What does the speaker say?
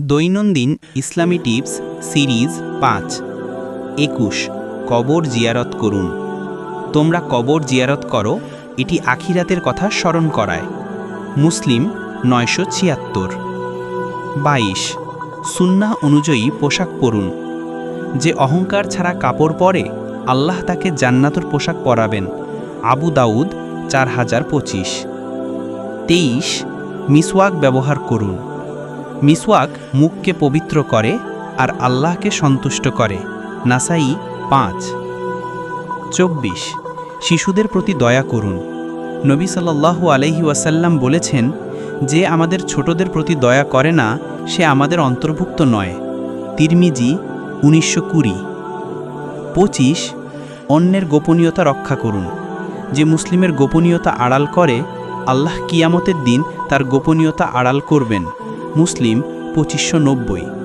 দৈনন্দিন ইসলামী tips series ৫। ২১ কবর জিয়ারত করুন। তোমরা কবর জিয়ারত করো, এটি আখিরাতের কথা স্মরণ করায়। মুসলিম ৯৭৬। ২২ সুন্নাহ অনুযায়ী পোশাক পরুন। যে অহংকার ছাড়া কাপড় পরে, আল্লাহ তাকে জান্নাতুর পোশাক পরাবেন। আবু দাউদ ৪০২৫। ২৩ মিসওয়াক ব্যবহার করুন। মিসওয়াক মুখকে পবিত্র করে আর আল্লাহকে সন্তুষ্ট করে। নাসাই ৫। ২৪ শিশুদের প্রতি দয়া করুন। নবী সাল্লাল্লাহু আলাইহি ওয়াসাল্লাম বলেছেন, যে আমাদের ছোটদের প্রতি দয়া করে না, সে আমাদের অন্তর্ভুক্ত নয়। তিরমিজি ১৯২০। ২৫ অন্যের গোপনীয়তা রক্ষা করুন। যে মুসলিমের গোপনীয়তা আড়াল করে, আল্লাহ কিয়ামতের দিন তার গোপনীয়তা আড়াল করবেন। মুসলিম ২৫৯০।